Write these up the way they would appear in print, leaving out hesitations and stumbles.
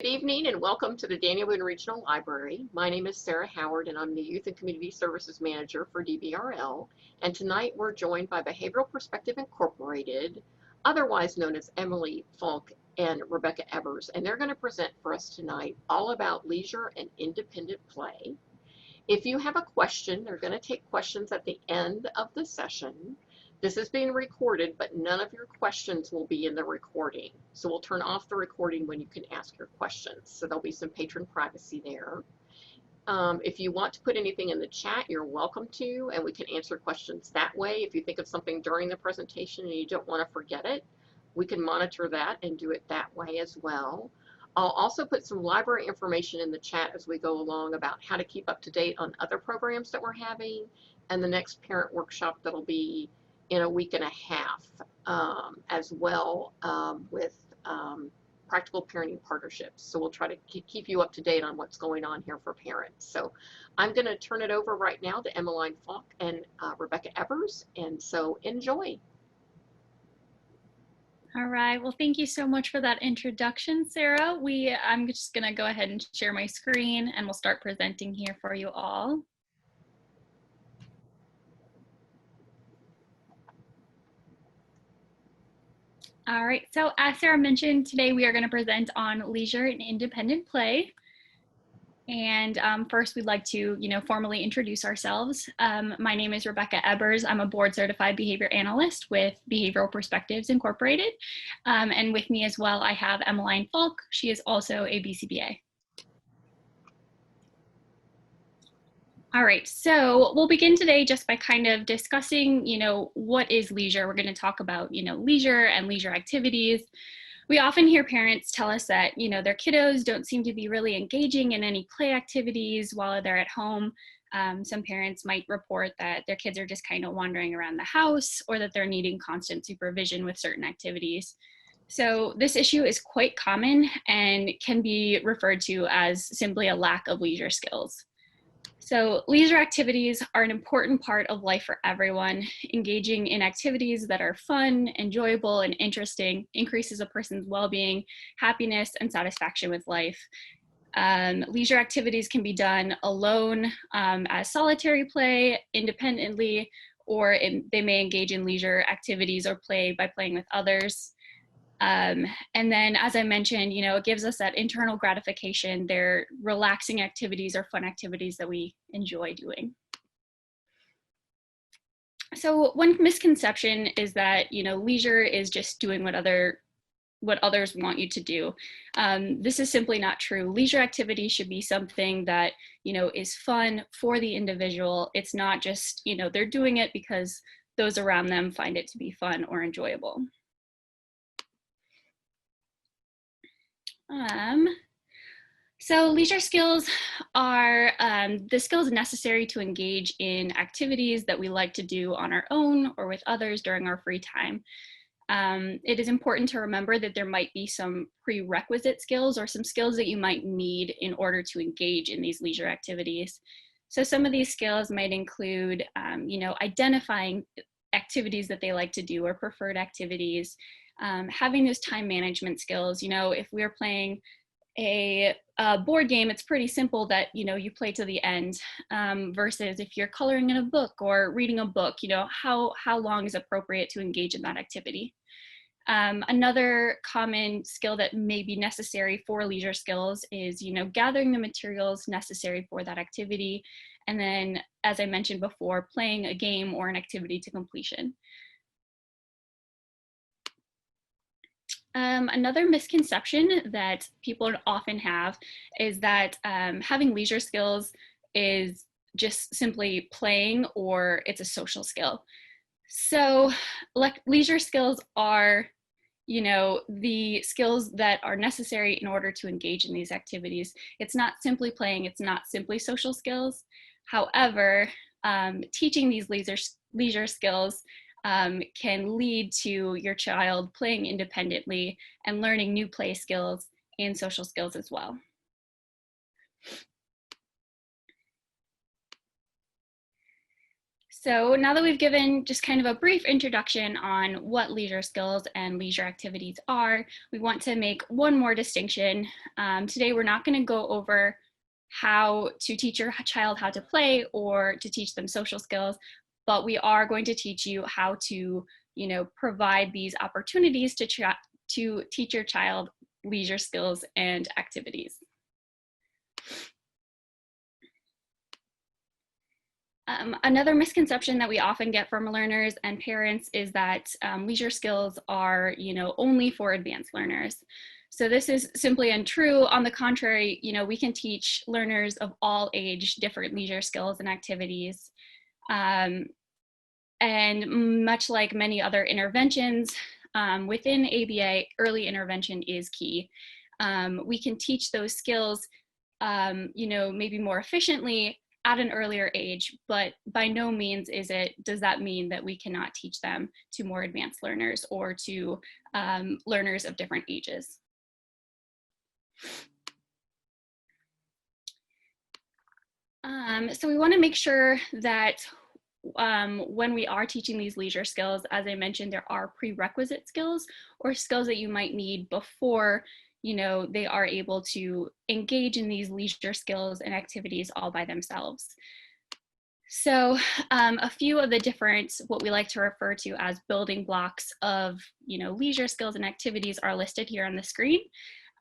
evening and welcome to the Daniel Boone Regional Library. My name is Sarah Howard and I'm the Youth and Community Services Manager for DBRL. And tonight we're joined by Behavioral Perspective Incorporated, otherwise known as Emeline, Falk, and Rebecca Ebbers. And they're going to present for us tonight all about leisure and independent play. If you have a question, they're going to take questions at the end of the session. This is being recorded, but none of your questions will be in the recording. So we'll turn off the recording when you can ask your questions. So there'll be some patron privacy there. If you want to put anything in the chat, you're welcome to, and we can answer questions that way. If you think of something during the presentation and you don't want to forget it, we can monitor that and do it that way as well. I'll also put some library information in the chat as we go along about how to keep up to date on other programs that we're having and the next parent workshop that'll be in a week and a half, as well with practical parenting partnerships. So we'll try to keep you up to date on what's going on here for parents. So I'm going to turn it over right now to Emeline Falk and Rebecca Ebbers, and so enjoy. All right, well, thank you so much for that introduction, Sarah. I'm just going to go ahead and share my screen and we'll start presenting here for you all. All right, so as Sarah mentioned, today we are going to present on leisure and independent play. And first, we'd like to, formally introduce ourselves. My name is Rebecca Ebbers. I'm a board-certified behavior analyst with Behavioral Perspectives Incorporated. And with me as well, I have Emeline Falk. She is also a BCBA. All right, so we'll begin today just by kind of discussing, what is leisure? We're going to talk about, leisure and leisure activities. We often hear parents tell us that, their kiddos don't seem to be really engaging in any play activities while they're at home. Some parents might report that their kids are just kind of wandering around the house or that they're needing constant supervision with certain activities. So this issue is quite common and can be referred to as simply a lack of leisure skills. So leisure activities are an important part of life for everyone. Engaging in activities that are fun, enjoyable, and interesting increases a person's well-being, happiness, and satisfaction with life. Leisure activities can be done alone as solitary play, independently, or they may engage in leisure activities or play by playing with others. And then, as I mentioned, it gives us that internal gratification. They're relaxing activities or fun activities that we enjoy doing. So one misconception is that, leisure is just doing what others want you to do. This is simply not true. Leisure activity should be something that, is fun for the individual. It's not just, they're doing it because those around them find it to be fun or enjoyable. So leisure skills are the skills necessary to engage in activities that we like to do on our own or with others during our free time. It is important to remember that there might be some prerequisite skills or some skills that you might need in order to engage in these leisure activities. So some of these skills might include, identifying activities that they like to do or preferred activities, having those time management skills. If we're playing a board game, it's pretty simple that, you play to the end, versus if you're coloring in a book or reading a book, how long is appropriate to engage in that activity. Another common skill that may be necessary for leisure skills is, gathering the materials necessary for that activity. And then, as I mentioned before, playing a game or an activity to completion. Another misconception that people often have is that having leisure skills is just simply playing or it's a social skill. So leisure skills are, the skills that are necessary in order to engage in these activities. It's not simply playing, it's not simply social skills. However, teaching these leisure skills can lead to your child playing independently and learning new play skills and social skills as well. So now that we've given just kind of a brief introduction on what leisure skills and leisure activities are, we want to make one more distinction. Today, we're not going to go over how to teach your child how to play or to teach them social skills, but we are going to teach you how to, provide these opportunities to teach your child leisure skills and activities. Another misconception that we often get from learners and parents is that leisure skills are, only for advanced learners. So this is simply untrue. On the contrary, we can teach learners of all age different leisure skills and activities. And much like many other interventions within ABA, early intervention is key. We can teach those skills, maybe more efficiently at an earlier age, but by no means does that mean that we cannot teach them to more advanced learners or to learners of different ages. So we want to make sure that when we are teaching these leisure skills, as I mentioned, there are prerequisite skills or skills that you might need before they are able to engage in these leisure skills and activities all by themselves. So a few of the different, what we like to refer to as building blocks of, leisure skills and activities are listed here on the screen.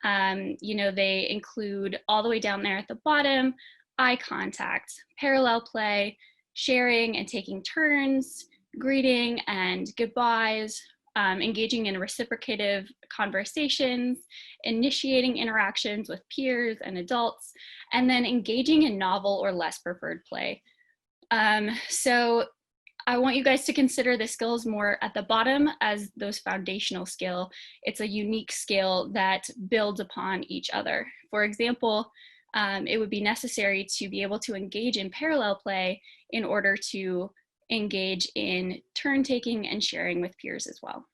They include all the way down there at the bottom, eye contact, parallel play, sharing and taking turns, greeting and goodbyes, engaging in reciprocative conversations, initiating interactions with peers and adults, and then engaging in novel or less preferred play. So I want you guys to consider the skills more at the bottom as those foundational skill. It's a unique skill that builds upon each other. For example, it would be necessary to be able to engage in parallel play in order to engage in turn taking and sharing with peers as well.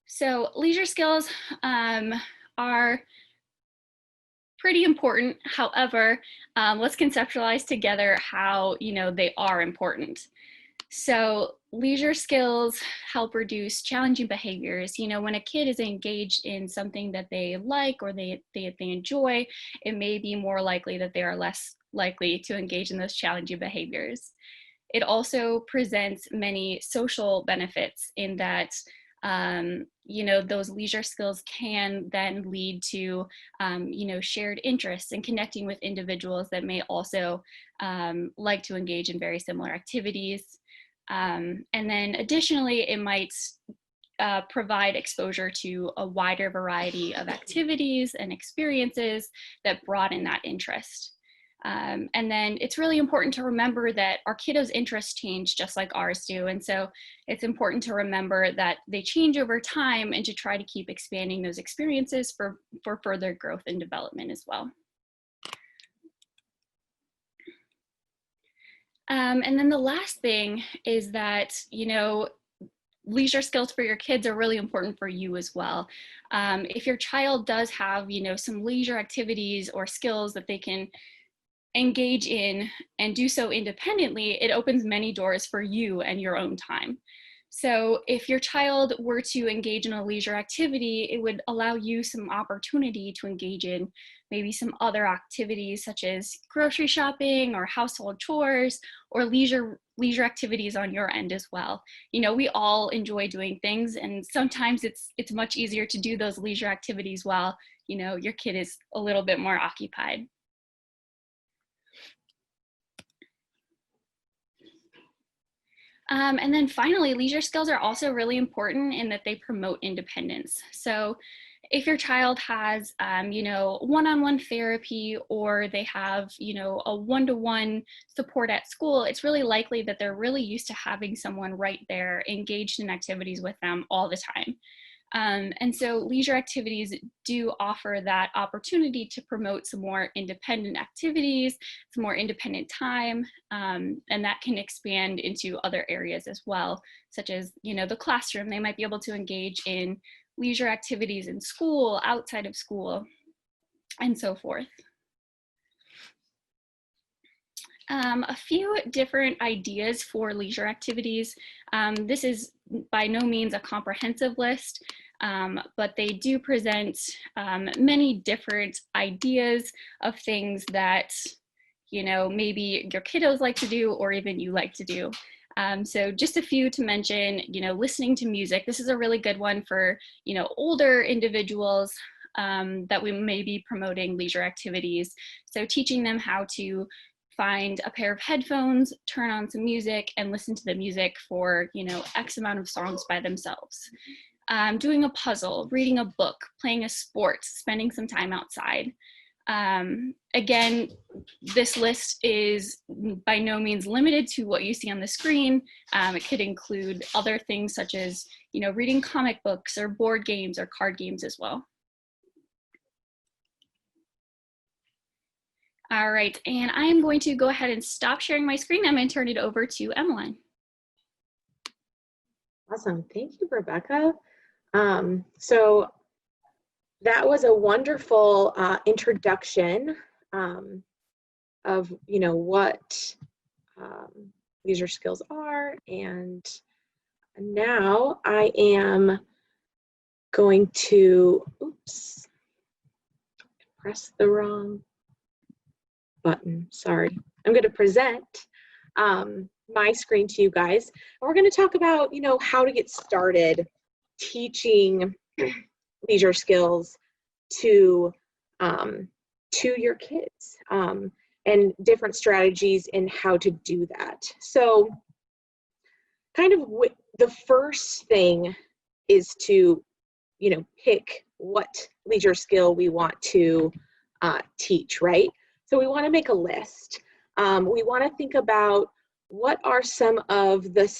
So leisure skills are pretty important. However, let's conceptualize together how they are important. So leisure skills help reduce challenging behaviors. When a kid is engaged in something that they like or they enjoy, it may be more likely that they are less likely to engage in those challenging behaviors. It also presents many social benefits in that those leisure skills can then lead to, shared interests and connecting with individuals that may also like to engage in very similar activities. And then additionally, it might provide exposure to a wider variety of activities and experiences that broaden that interest. And then it's really important to remember that our kiddos' interests change just like ours do. And so it's important to remember that they change over time and to try to keep expanding those experiences for further growth and development as well. And then the last thing is that, leisure skills for your kids are really important for you as well. If your child does have, some leisure activities or skills that they can engage in and do so independently, it opens many doors for you and your own time. So if your child were to engage in a leisure activity, it would allow you some opportunity to engage in maybe some other activities such as grocery shopping or household chores or leisure activities on your end as well. We all enjoy doing things, and sometimes it's much easier to do those leisure activities while, your kid is a little bit more occupied. And then finally, leisure skills are also really important in that they promote independence. So if your child has, one-on-one therapy, or they have, a one-to-one support at school, it's really likely that they're really used to having someone right there engaged in activities with them all the time. And so leisure activities do offer that opportunity to promote some more independent activities, some more independent time, and that can expand into other areas as well, such as, the classroom. They might be able to engage in leisure activities in school, outside of school. and so forth. A few different ideas for leisure activities. This is by no means a comprehensive list, but they do present many different ideas of things that, you know, maybe your kiddos like to do or even you like to do. So just a few to mention, you know, listening to music. This is a really good one for, you know, older individuals that we may be promoting leisure activities. So teaching them how to find a pair of headphones, turn on some music, and listen to the music for, you know, X amount of songs by themselves. Doing a puzzle, reading a book, playing a sport, spending some time outside. Again, this list is by no means limited to what you see on the screen. It could include other things such as, you know, reading comic books or board games or card games as well. All right, and I'm going to go ahead and stop sharing my screen. I'm going to turn it over to Emeline. Awesome, thank you, Rebecca. So that was a wonderful introduction of, you know, what leisure skills are, and now I am going to, oops, press the wrong button, sorry. I'm going to present my screen to you guys, and we're going to talk about, you know, how to get started teaching leisure skills to your kids, and different strategies in how to do that. So kind of the first thing is to, you know, pick what leisure skill we want to teach, right? So we want to make a list. We want to think about what are some of the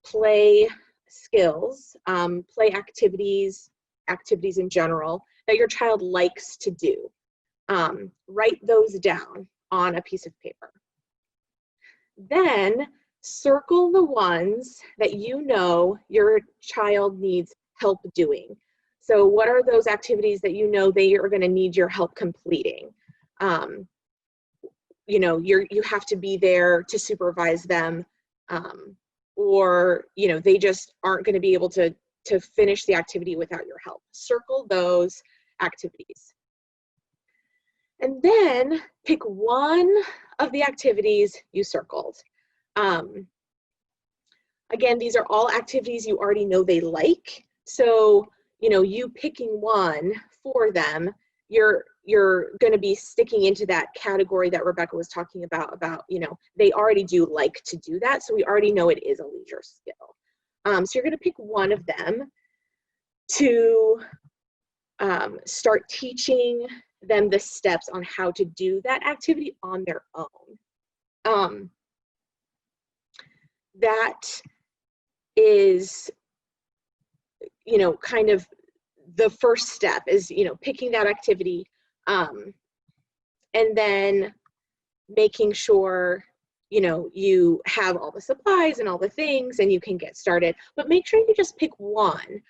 play skills, play activities in general that your child likes to do. Write those down on a piece of paper. Then circle the ones that you know your child needs help doing. So what are those activities that you know they are going to need your help completing? You know, you have to be there to supervise them, or, you know, they just aren't going to be able to finish the activity without your help. Circle those activities. And then pick one of the activities you circled. Again, these are all activities you already know they like. So, you know, you picking one for them, you're going to be sticking into that category that Rebecca was talking about, you know, they already do like to do that. So we already know it is a leisure skill. So you're going to pick one of them to start teaching them the steps on how to do that activity on their own. That is, you know, kind of the first step is, you know, picking that activity, and then making sure, you know, you have all the supplies and all the things and you can get started, but make sure you just pick one.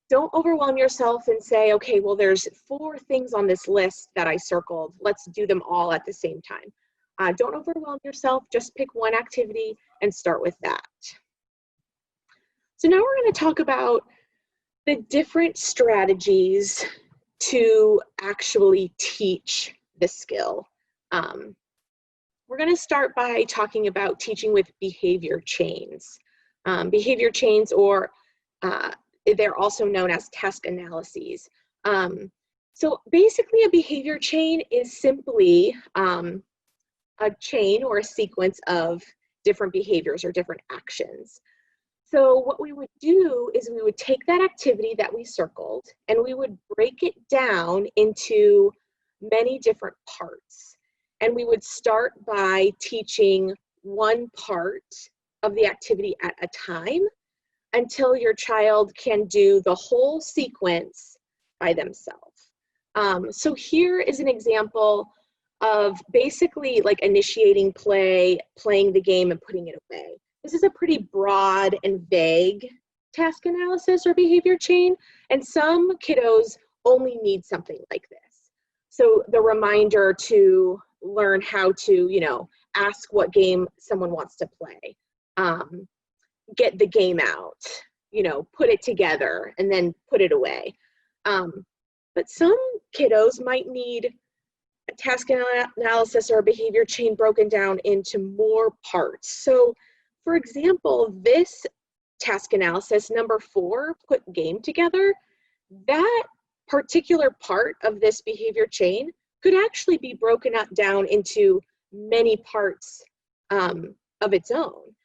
Don't overwhelm yourself and say, okay, well, there's 4 things on this list that I circled. Let's do them all at the same time. Don't overwhelm yourself. Just pick one activity and start with that. So now we're going to talk about the different strategies to actually teach the skill. We're going to start by talking about teaching with behavior chains. Behavior chains, or they're also known as task analyses. So basically a behavior chain is simply a chain or a sequence of different behaviors or different actions. So what we would do is we would take that activity that we circled and we would break it down into many different parts. And we would start by teaching one part of the activity at a time until your child can do the whole sequence by themselves. So here is an example of basically like initiating play, playing the game, and putting it away. This is a pretty broad and vague task analysis or behavior chain, and some kiddos only need something like this. So the reminder to learn how to, you know, ask what game someone wants to play, get the game out, you know, put it together and then put it away. But some kiddos might need a task analysis or a behavior chain broken down into more parts. So for example, this task analysis, number 4, put game together, that particular part of this behavior chain could actually be broken up down into many parts of its own.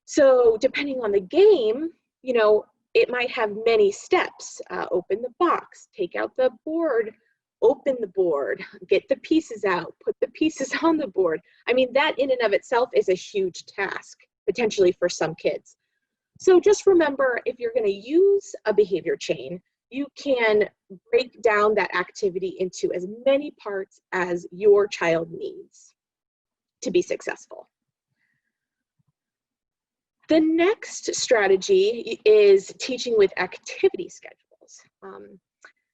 So depending on the game, you know, it might have many steps. Open the box, take out the board, open the board, get the pieces out, put the pieces on the board. I mean, that in and of itself is a huge task, potentially for some kids. So just remember, if you're going to use a behavior chain, you can break down that activity into as many parts as your child needs to be successful. The next strategy is teaching with activity schedules.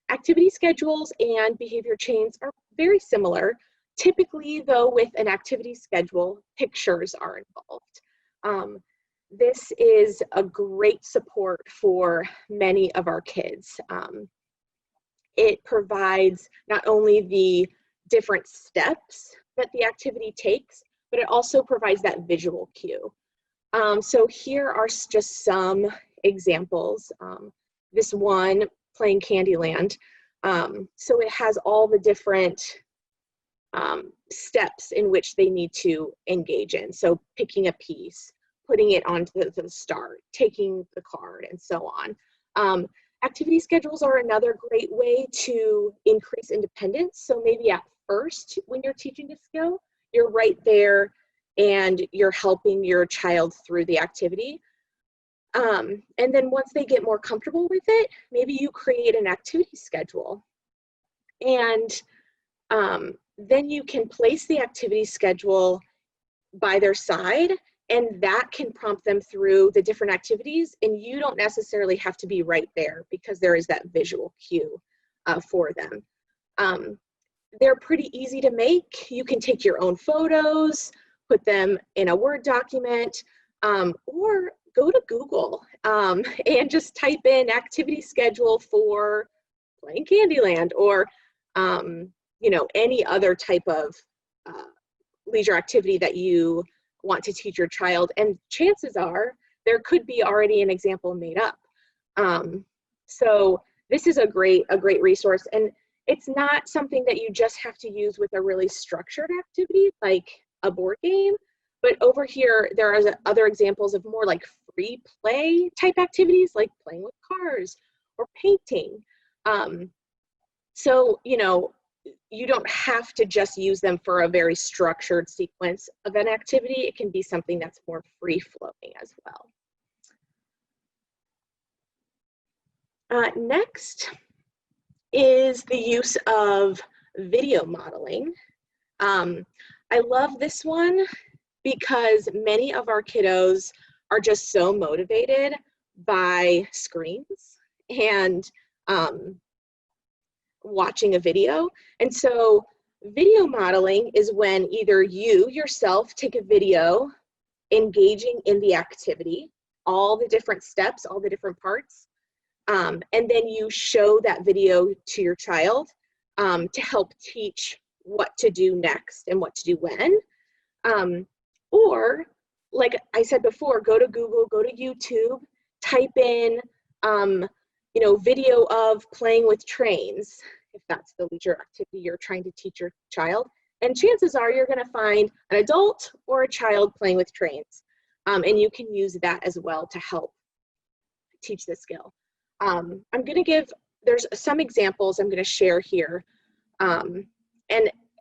Activity schedules and behavior chains are very similar. Typically, though, with an activity schedule, pictures are involved. This is a great support for many of our kids. It provides not only the different steps that the activity takes, but it also provides that visual cue. So here are just some examples. This one, playing Candyland. So it has all the different steps in which they need to engage in. So picking a piece, putting it onto the start, taking the card, and so on. Activity schedules are another great way to increase independence. So maybe at first, when you're teaching a skill, you're right there and you're helping your child through the activity. And then once they get more comfortable with it, maybe you create an activity schedule. And then you can place the activity schedule by their side, and that can prompt them through the different activities, and you don't necessarily have to be right there because there is that visual cue for them. They're pretty easy to make. You can take your own photos, put them in a Word document, or go to Google and just type in activity schedule for playing Candyland, or you know, any other type of leisure activity that you want to teach your child, and chances are there could be already an example made up. So this is a great resource, and it's not something that you just have to use with a really structured activity like a board game, but over here there are other examples of more like free play type activities like playing with cars or painting. So, you know, you don't have to just use them for a very structured sequence of an activity. It can be something that's more free-flowing as well. Next is the use of video modeling. I love this one because many of our kiddos are just so motivated by screens and watching a video. And so video modeling is when either you yourself take a video engaging in the activity, all the different steps, all the different parts, and then you show that video to your child to help teach what to do next and what to do when. Or, like I said before, go to Google, go to YouTube, type in you know, video of playing with trains, if that's the leisure activity you're trying to teach your child. And chances are you're going to find an adult or a child playing with trains. And you can use that as well to help teach the skill. I'm going to give, there's some examples I'm going to share here. And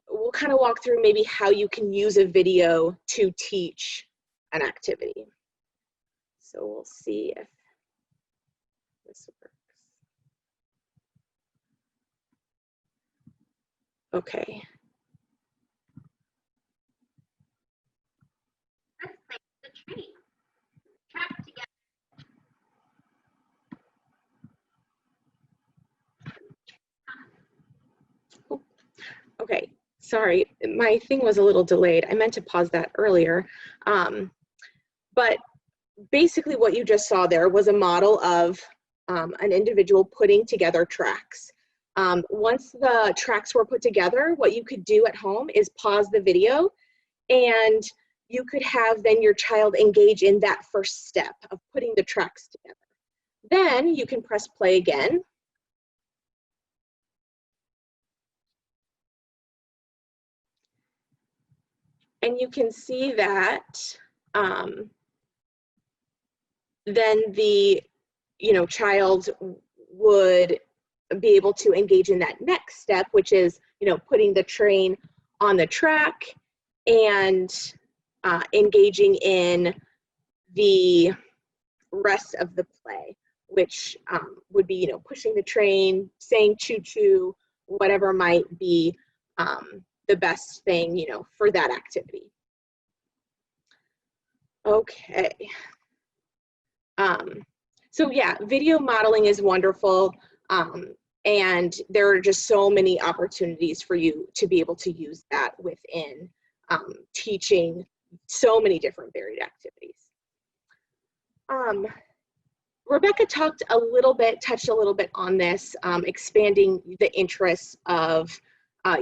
we'll kind of walk through maybe how you can use a video to teach an activity. So we'll see if this works. Okay. Let's play the train. Trapped together. Sorry, my thing was a little delayed. I meant to pause that earlier. But basically what you just saw there was a model of an individual putting together tracks. Once the tracks were put together, what you could do at home is pause the video, and you could have then your child engage in that first step of putting the tracks together. Then you can press play again. And you can see that then the child would be able to engage in that next step, which is putting the train on the track and engaging in the rest of the play, which would be pushing the train, saying choo-choo, whatever might be the best thing for that activity. Okay. So yeah, video modeling is wonderful, and there are just so many opportunities for you to be able to use that within teaching so many different varied activities. Rebecca touched a little bit on this, expanding the interests of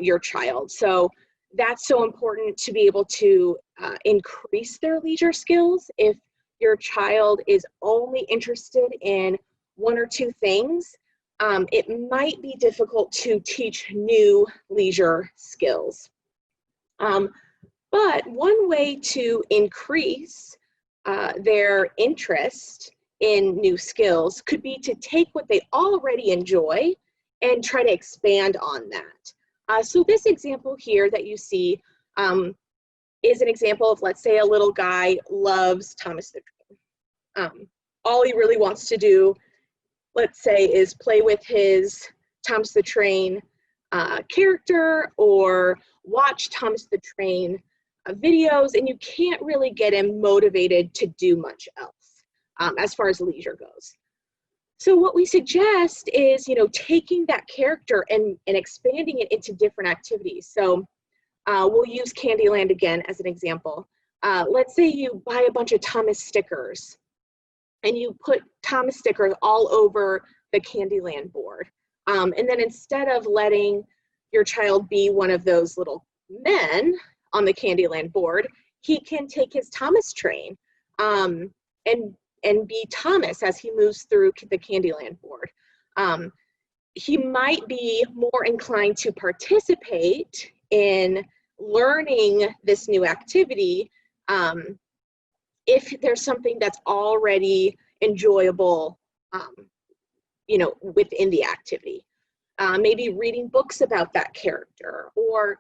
your child. So that's so important to be able to increase their leisure skills. If your child is only interested in one or two things, it might be difficult to teach new leisure skills. But one way to increase their interest in new skills could be to take what they already enjoy and try to expand on that. So this example here that you see is an example of, let's say, a little guy loves Thomas the Train. All he really wants to do, let's say, is play with his Thomas the Train character or watch Thomas the Train videos, and you can't really get him motivated to do much else as far as leisure goes. So what we suggest is, taking that character and expanding it into different activities. So we'll use Candyland again as an example. Let's say you buy a bunch of Thomas stickers and you put Thomas stickers all over the Candyland board. And then instead of letting your child be one of those little men on the Candyland board, he can take his Thomas train and be Thomas as he moves through the Candyland board. He might be more inclined to participate in learning this new activity if there's something that's already enjoyable, within the activity. Maybe reading books about that character, or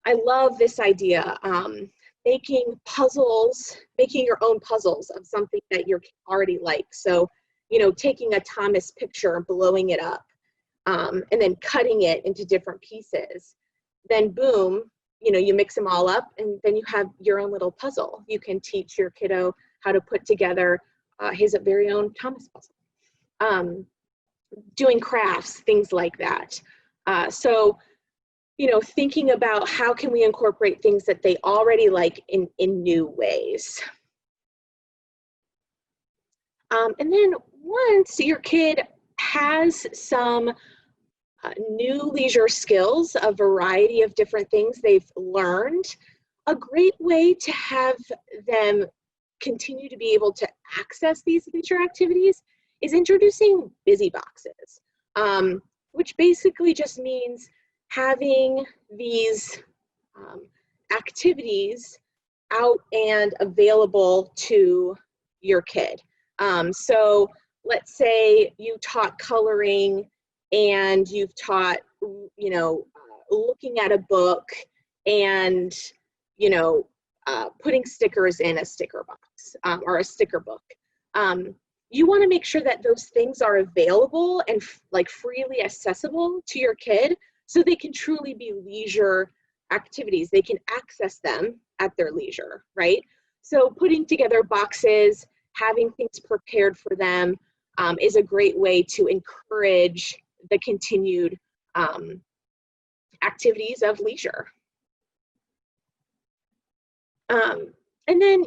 I love this idea, making your own puzzles of something that you already like. So, taking a Thomas picture, blowing it up, and then cutting it into different pieces. Then boom, you mix them all up, and then you have your own little puzzle. You can teach your kiddo how to put together his very own Thomas puzzle. Doing crafts, things like that. So, thinking about how can we incorporate things that they already like in new ways. And then once your kid has some new leisure skills, a variety of different things they've learned, a great way to have them continue to be able to access these leisure activities is introducing busy boxes, which basically just means having these activities out and available to your kid. So let's say you taught coloring and you've taught, looking at a book and, putting stickers in a sticker box or a sticker book. You want to make sure that those things are available and freely accessible to your kid so they can truly be leisure activities. They can access them at their leisure, right? So putting together boxes, having things prepared for them is a great way to encourage the continued activities of leisure. And then,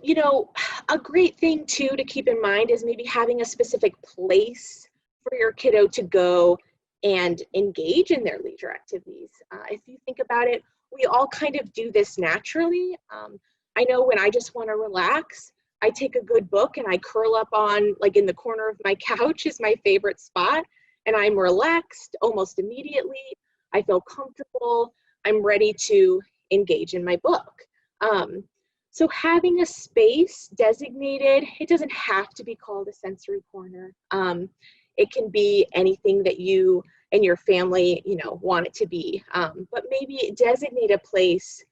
a great thing too to keep in mind is maybe having a specific place for your kiddo to go and engage in their leisure activities. If you think about it, we all kind of do this naturally. I know when I just want to relax, I take a good book and I curl up on, like in the corner of my couch is my favorite spot, and I'm relaxed almost immediately. I feel comfortable. I'm ready to engage in my book. So having a space designated, it doesn't have to be called a sensory corner. It can be anything that you and your family, want it to be. But maybe designate a place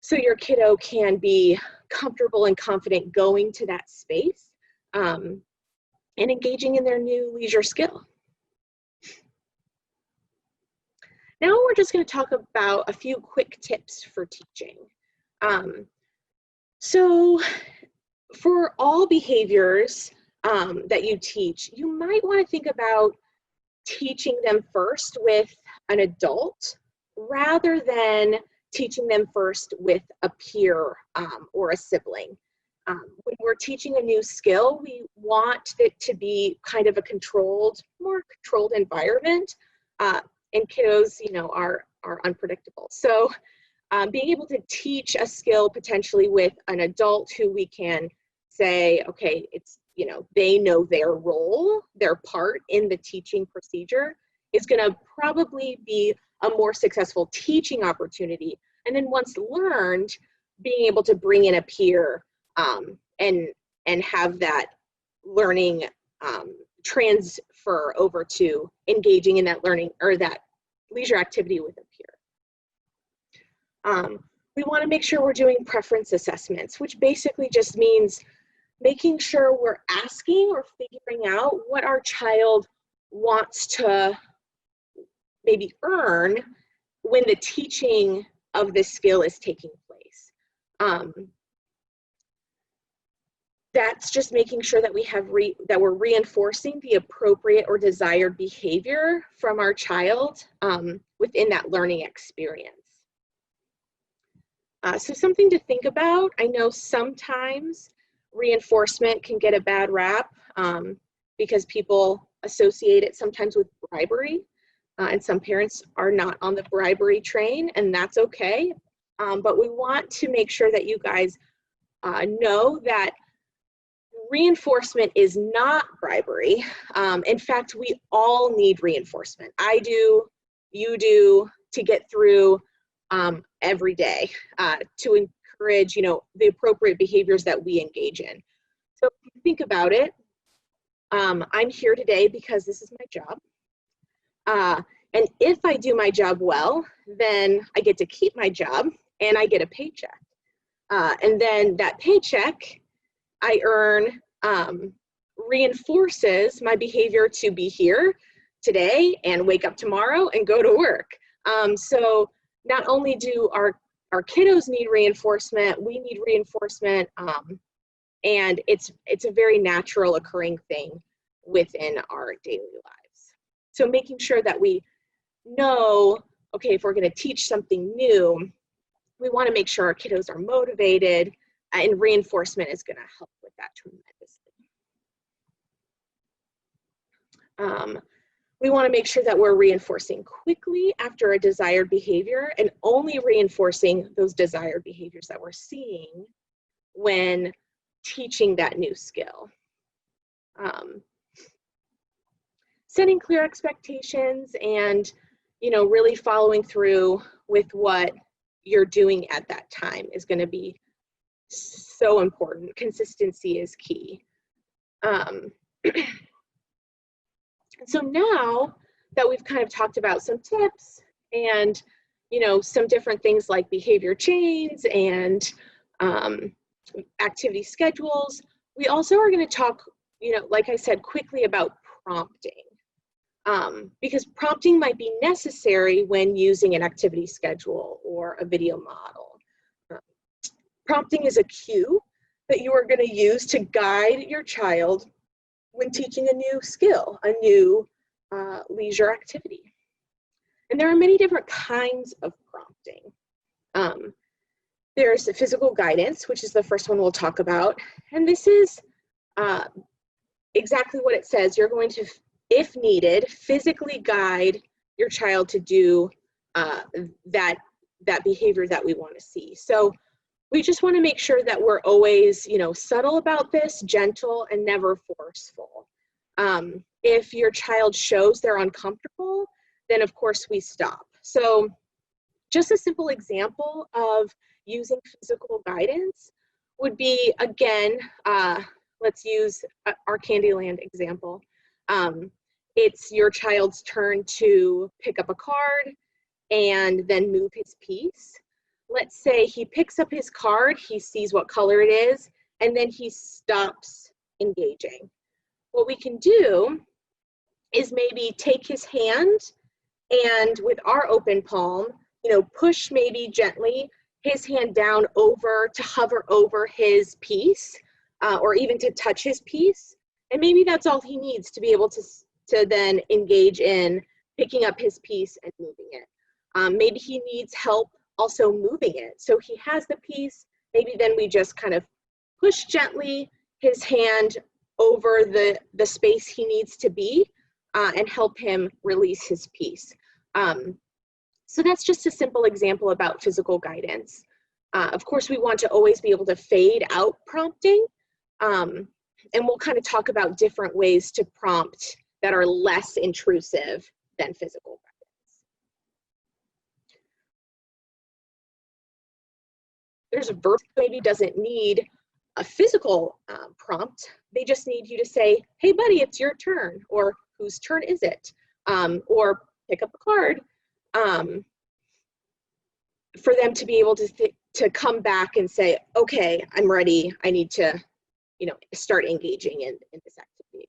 so your kiddo can be comfortable and confident going to that space and engaging in their new leisure skill. Now we're just going to talk about a few quick tips for teaching. So for all behaviors that you teach, you might want to think about teaching them first with an adult rather than teaching them first with a peer or a sibling. When we're teaching a new skill, we want it to be kind of a more controlled environment, and kiddos, are unpredictable. So being able to teach a skill potentially with an adult who we can say, okay, it's, they know their role, their part in the teaching procedure is going to probably be a more successful teaching opportunity. And then once learned, being able to bring in a peer and have that learning transfer over to engaging in that learning or that leisure activity with a peer. We want to make sure we're doing preference assessments, which basically just means making sure we're asking or figuring out what our child wants to maybe earn when the teaching of this skill is taking place. That's just making sure that we have that we're reinforcing the appropriate or desired behavior from our child within that learning experience. So something to think about. I know sometimes reinforcement can get a bad rap because people associate it sometimes with bribery, and some parents are not on the bribery train, and that's okay. But we want to make sure that you guys know that reinforcement is not bribery. In fact, we all need reinforcement. I do, you do, to get through every day, to encourage, the appropriate behaviors that we engage in. So if you think about it, I'm here today because this is my job. And if I do my job well, then I get to keep my job and I get a paycheck. And then that paycheck I earn reinforces my behavior to be here today and wake up tomorrow and go to work. So not only do our kiddos need reinforcement, we need reinforcement, and it's a very natural occurring thing within our daily lives. So making sure that we know, okay, if we're going to teach something new, we want to make sure our kiddos are motivated, and reinforcement is going to help with that tremendously. We want to make sure that we're reinforcing quickly after a desired behavior and only reinforcing those desired behaviors that we're seeing when teaching that new skill. Setting clear expectations and, really following through with what you're doing at that time is going to be so important. Consistency is key. So now that we've kind of talked about some tips and, some different things like behavior chains and activity schedules, we also are going to talk, like I said, quickly about prompting. Because prompting might be necessary when using an activity schedule or a video model. Prompting is a cue that you are going to use to guide your child when teaching a new skill, a new leisure activity. And there are many different kinds of prompting. There's physical guidance, which is the first one we'll talk about. And this is exactly what it says. You're going to, if needed, physically guide your child to do that behavior that we want to see. So we just want to make sure that we're always, subtle about this, gentle, and never forceful. If your child shows they're uncomfortable, then of course we stop. So just a simple example of using physical guidance would be, again, let's use our Candyland example. It's your child's turn to pick up a card and then move his piece. Let's say he picks up his card, he sees what color it is, and then he stops engaging. What we can do is maybe take his hand and with our open palm, push maybe gently his hand down to hover over his piece, or even to touch his piece. And maybe that's all he needs to be able to then engage in picking up his piece and moving it. Maybe he needs help also moving it. So he has the piece, maybe then we just kind of push gently his hand over the space he needs to be and help him release his piece. So that's just a simple example about physical guidance. Of course, we want to always be able to fade out prompting, and we'll kind of talk about different ways to prompt that are less intrusive than physical guidance. There's a verb that maybe doesn't need a physical prompt. They just need you to say, hey buddy, it's your turn, or whose turn is it? Or pick up a card. For them to be able to come back and say, okay, I'm ready. I need to, start engaging in this activity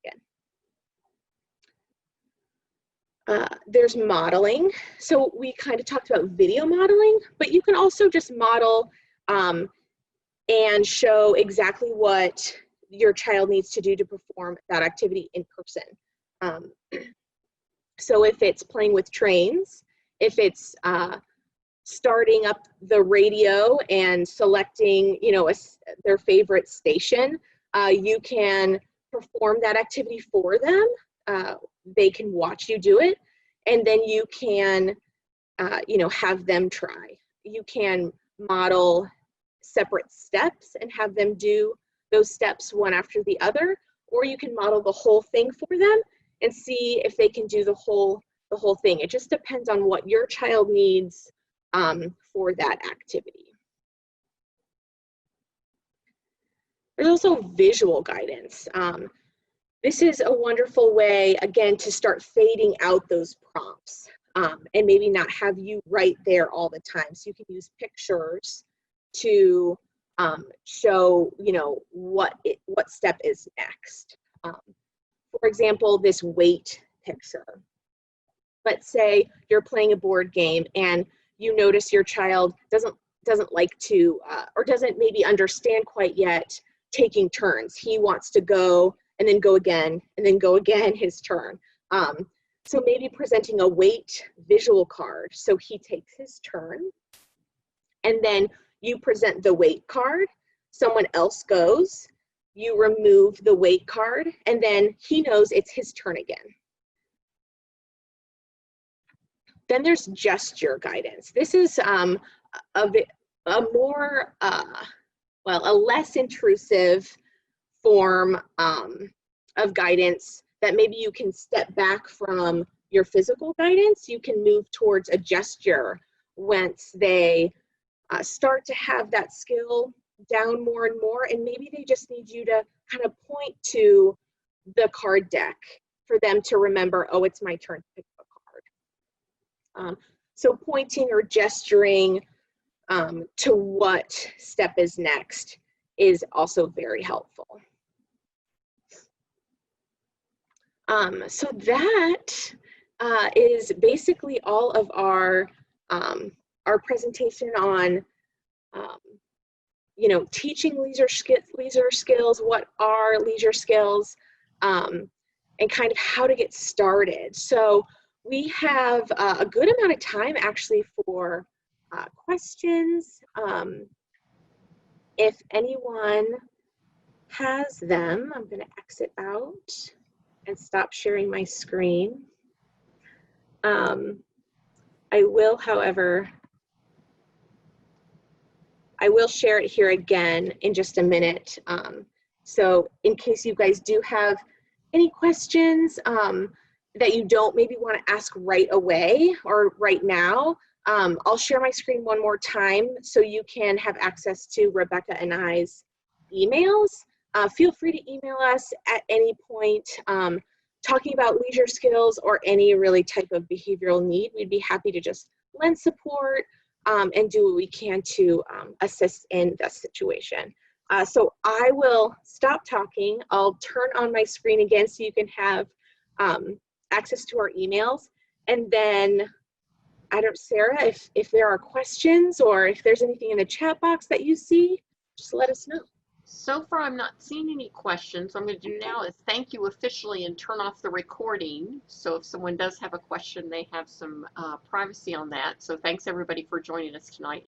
again. There's modeling. So we kind of talked about video modeling, but you can also just model and show exactly what your child needs to do to perform that activity in person. So if it's playing with trains, if it's starting up the radio and selecting, their favorite station, you can perform that activity for them. They can watch you do it, and then you can, have them try. You can model separate steps and have them do those steps one after the other, or you can model the whole thing for them and see if they can do the whole thing. It just depends on what your child needs for that activity. There's also visual guidance. This is a wonderful way, again, to start fading out those prompts and maybe not have you right there all the time. So you can use pictures to show, what step is next. For example, this weight picture. Let's say you're playing a board game and you notice your child doesn't like to, or doesn't maybe understand quite yet taking turns. He wants to go and then go again and then go again his turn. So maybe presenting a weight visual card. So he takes his turn and then you present the weight card, someone else goes, you remove the weight card, and then he knows it's his turn again. Then there's gesture guidance. This is a more, a less intrusive form of guidance that maybe you can step back from your physical guidance. You can move towards a gesture once they start to have that skill down more and more, and maybe they just need you to kind of point to the card deck for them to remember, oh, it's my turn to pick up a card. So pointing or gesturing to what step is next is also very helpful. So that is basically all of our presentation on teaching leisure skills, what are leisure skills, and kind of how to get started. So we have a good amount of time actually for questions. if anyone has them, I'm going to exit out and stop sharing my screen. I will, however, I will share it here again in just a minute. So in case you guys do have any questions that you don't maybe want to ask right away or right now, I'll share my screen one more time so you can have access to Rebecca and I's emails. Feel free to email us at any point talking about leisure skills or any really type of behavioral need. We'd be happy to just lend support and do what we can to assist in this situation. So I will stop talking. I'll turn on my screen again so you can have access to our emails. And then, I don't, Sarah, if there are questions or if there's anything in the chat box that you see, just let us know. So far, I'm not seeing any questions. What I'm going to do now is thank you officially and turn off the recording. So if someone does have a question, they have some privacy on that. So thanks everybody for joining us tonight.